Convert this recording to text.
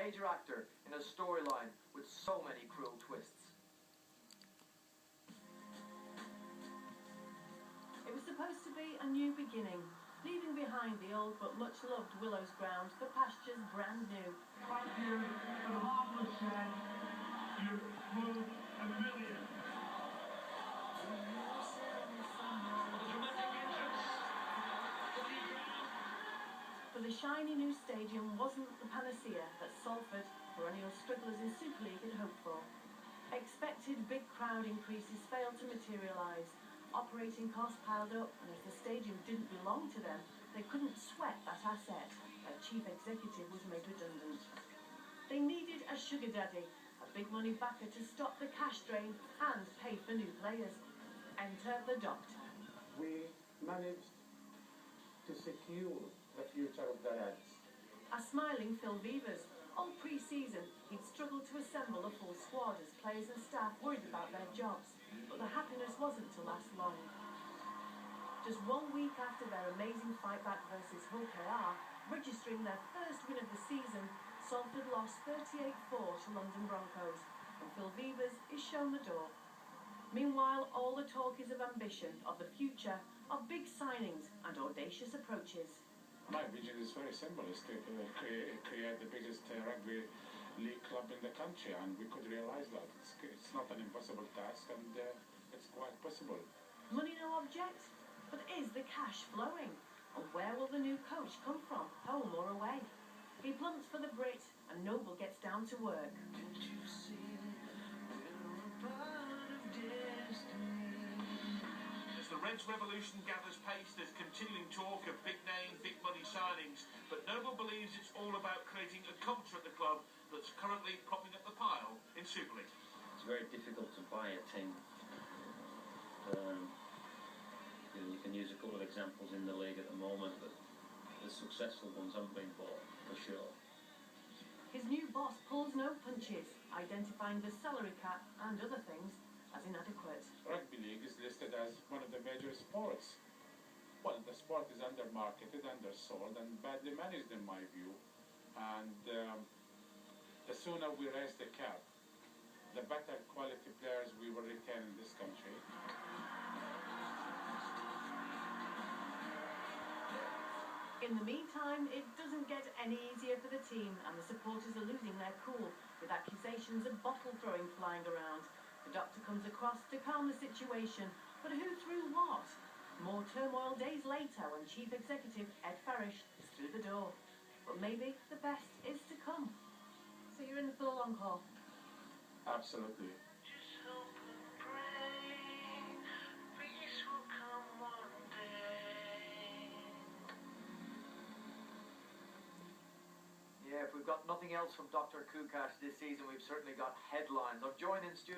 major actor in a storyline with so many cruel twists. It was supposed to be a new beginning, leaving behind the old but much-loved Willows ground for pastures brand new. Right here, and the heart was sad. You're full and million. For the shiny new stadium wasn't the panacea that Salford, perennial strugglers in Super League, had hoped for. Expected big crowd increases failed to materialise. Operating costs piled up, and as the stadium didn't belong to them, they couldn't sweat that asset. Their chief executive was made redundant. They needed a sugar daddy, a big money backer to stop the cash drain and pay for new players. Enter the Doctor. We managed to secure the future of the Reds. A smiling Phil Vivers. All pre-season, he'd struggled to assemble a full squad as players and staff worried about their jobs, but the happiness wasn't to last long. Just 1 week after their amazing fight back versus Hull KR, registering their first win of the season, Salford lost 38-4 to London Broncos, and Phil Vivers is shown the door. Meanwhile, all the talk is of ambition, of the future, of big signings and audacious approaches. My vision is very simple, is to create the biggest rugby league club in the country, and we could realize that. It's not an impossible task, and it's quite possible. Money no object, but is the cash flowing? And where will the new coach come from, home or away? He plumps for the Brit, and Noble gets down to work. Did you see we're a part of destiny? As the Reds revolution gathers pace, there's continuing talk of big name, big money signings, but Noble believes it's all about creating a culture at the club that's currently propping up the pile in Super League. It's very difficult to buy a team. You can use a couple of examples in the league at the moment, but the successful ones haven't been bought, for sure. His new boss pulls no punches, identifying the salary cap and other things as inadequate. Rugby league is listed as one of the major sports. Well, the sport is undermarketed, undersold, and badly managed in my view. And the sooner we raise the cap, the better quality players we will retain in this country. In the meantime, it doesn't get any easier for the team, and the supporters are losing their cool, with accusations of bottle throwing flying around. The Doctor comes across to calm the situation, but who threw what? More turmoil days later when Chief Executive Ed Farish is through the door. But maybe the best is to come. So you're in for the long haul? Absolutely. Just hope and pray peace will come one day. Yeah, if we've got nothing else from Dr. Kukash this season, we've certainly got headlines. I'm joined in studio